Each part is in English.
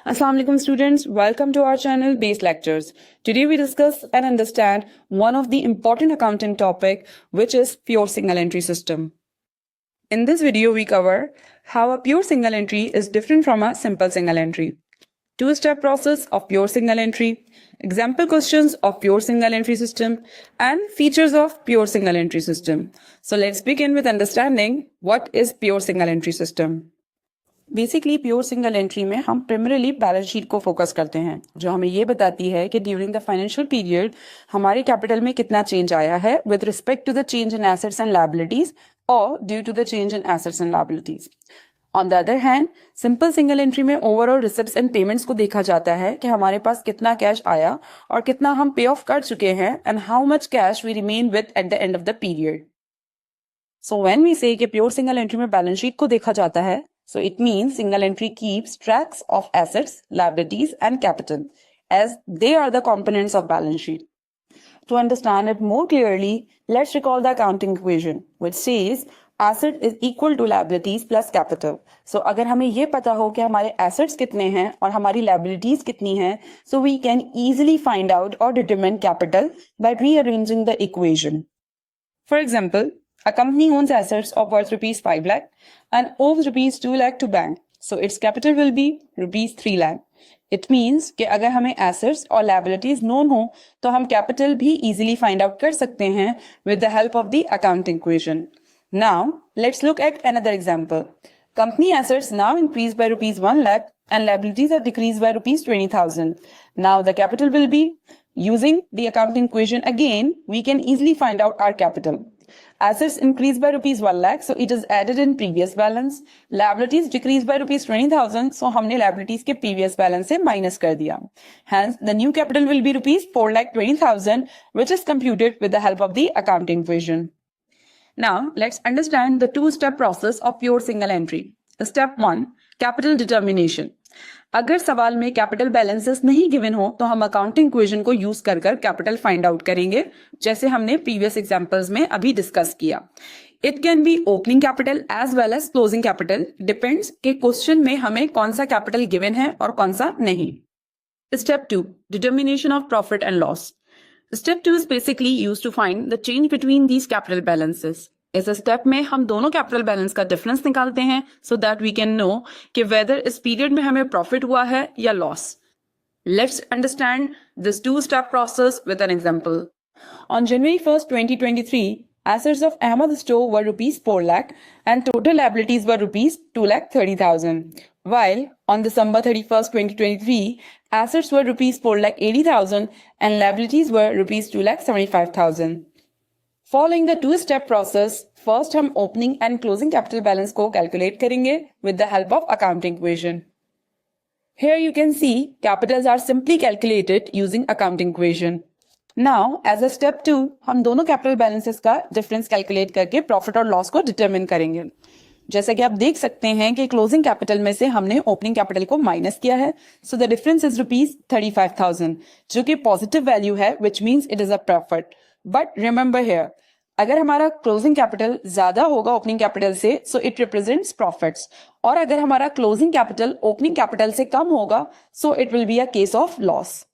Assalamu alaikum students, welcome to our channel Base Lectures. Today we discuss and understand one of the important accounting topic which is pure single entry system. In this video we cover how a pure single entry is different from a simple single entry, two-step process of pure single entry, example questions of pure single entry system and features of pure single entry system. So let's begin with understanding what is pure single entry system. Basically pure single entry में हम primarily balance sheet को focus करते हैं जो हमें ये बताती है कि ड्यूरिंग द फाइनेंशियल पीरियड हमारे कैपिटल में कितना चेंज आया है with respect to the change in assets and liabilities और due to the change in assets and liabilities. On the other hand simple single entry में ओवरऑल रिसिप्ट्स एंड पेमेंट्स को देखा जाता है कि हमारे पास कितना कैश आया और कितना हम पे ऑफ कर चुके हैं and how much cash we remain with at the end of the period. So when we say कि प्योर सिंगल एंट्री में बैलेंस शीट को देखा जाता है, so it means single entry keeps tracks of assets, liabilities and capital as they are the components of balance sheet. To understand it more clearly, let's recall the accounting equation which says asset is equal to liabilities plus capital. So अगर हमें ये पता हो कि हमारे assets कितने हैं और हमारी liabilities कितनी हैं, so we can easily find out or determine capital by rearranging the equation. For example, a company owns assets of worth rupees 5 lakh and owes rupees 2 lakh to bank. So its capital will be rupees 3 lakh. It means कि अगर हमें assets और liabilities known हो तो हम capital भी easily find out कर सकते हैं with the help of the accounting equation. Now let's look at another example. Company assets now increased by rupees 1 lakh and liabilities are decreased by rupees 20,000. Now the capital will be, using the accounting equation again, we can easily find out our capital. Assets increased by rupees 1 lakh, so it is added in previous balance. Liabilities decreased by rupees 20,000, so हमने liabilities के previous balance से minus कर दिया. Hence, the new capital will be rupees 4,20,000, which is computed with the help of the accounting equation. Now, let's understand the two-step process of pure single entry. Step 1, capital determination. अगर सवाल में capital balances नहीं given हो तो हम accounting equation को use कर capital find out करेंगे, जैसे हमने प्रीवियस एग्जांपल्स में अभी डिस्कस किया. It can be opening capital as well as closing capital, depends कि क्वेश्चन में हमें कौन सा कैपिटल गिवन है और कौन सा नहीं. Step 2, determination of profit and loss. Step 2 is basically used to find the change between these capital balances. इस स्टेप में हम दोनों कैपिटल बैलेंस का डिफरेंस निकालते हैं so that we can know कि वेदर इस पीरियड में हमें प्रॉफिट हुआ है या loss. Let's understand this two step process with an example. On January 1st, 2023, assets of Ahmad Store were rupees 4 lakh and total liabilities were rupees 2,30,000. While on December 31st, 2023, assets were rupees 4,80,000 and liabilities were rupees 2,75,000. Following the two-step process, first हम opening and closing capital balance को calculate करेंगे with the help of accounting equation. Here you can see capitals are simply calculated using accounting equation. Now as a step 2, हम दोनों capital balances का difference calculate करके profit और loss को determine करेंगे. जैसा कि आप देख सकते हैं कि closing capital में से हमने opening capital को minus किया है, so the difference is rupees 35,000, जो कि positive value है, which means it is a profit. But remember here, अगर हमारा क्लोजिंग कैपिटल ज्यादा होगा ओपनिंग कैपिटल से, सो इट रिप्रेजेंट्स प्रॉफिट्स, और अगर हमारा क्लोजिंग कैपिटल ओपनिंग कैपिटल से कम होगा, so it will be a case of loss.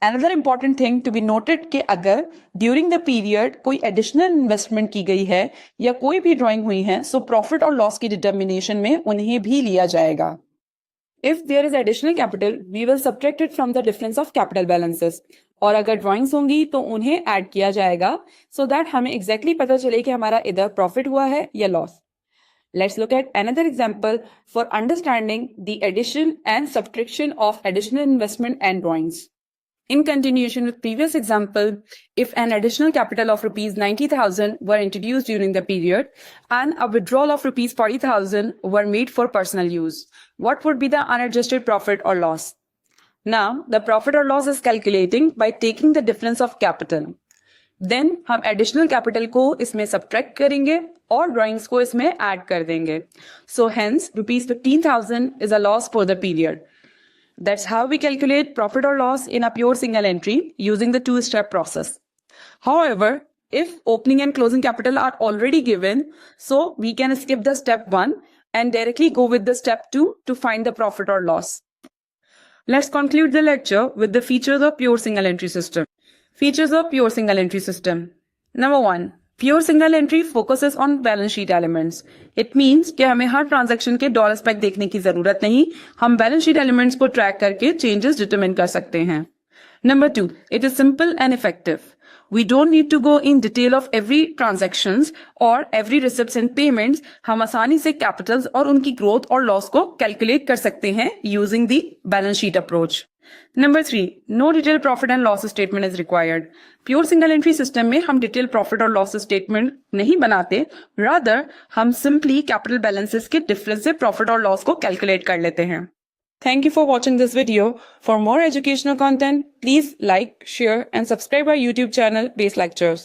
Another important thing to be noted कि अगर ड्यूरिंग द पीरियड कोई एडिशनल इन्वेस्टमेंट की गई है या कोई भी ड्राइंग हुई है, सो प्रॉफिट और लॉस की डिटर्मिनेशन में उन्हें भी लिया जाएगा. If there is additional capital, we will subtract it from the difference of capital balances. और अगर ड्राइंग्स होंगी तो उन्हें ऐड किया जाएगा so that हमें exactly पता चले कि हमारा इधर प्रॉफिट हुआ है या loss. Let's look at another example for understanding the addition and subtraction of additional investment and drawings. In continuation with previous example, if an additional capital of rupees 90,000 were introduced during the period and a withdrawal of rupees 40,000 were made for personal use, what would be the unadjusted profit or loss? Now, the profit or loss is calculating by taking the difference of capital. Then हम additional capital को इसमें subtract करेंगे और drawings को इसमें add कर देंगे. So hence, rupees 15,000 is a loss for the period. That's how we calculate profit or loss in a pure single entry using the two-step process. However, if opening and closing capital are already given, so we can skip the step 1 and directly go with the step 2 to find the profit or loss. Let's conclude the lecture with the features of pure single entry system. Features of pure single entry system. Number 1. Pure single entry focuses on balance sheet elements. It means कि हमें हर transaction के dollar spec देखने की जरूरत नहीं, हम balance sheet elements को track करके चेंजेस डिटरमिन कर सकते हैं. Number 2. It is simple and effective. We don't need to go in detail of every transactions or every receipts and payments. हम आसानी से कैपिटल्स और उनकी ग्रोथ और लॉस को कैलकुलेट कर सकते हैं using the balance sheet approach. Number 3. No detailed profit and loss statement is required. Pure single entry system में हम detailed profit और loss statement नहीं बनाते, rather हम simply capital balances के difference से profit और loss को calculate कर लेते हैं. Thank you for watching this video. For more educational content, please like, share and subscribe our YouTube channel Base Lectures.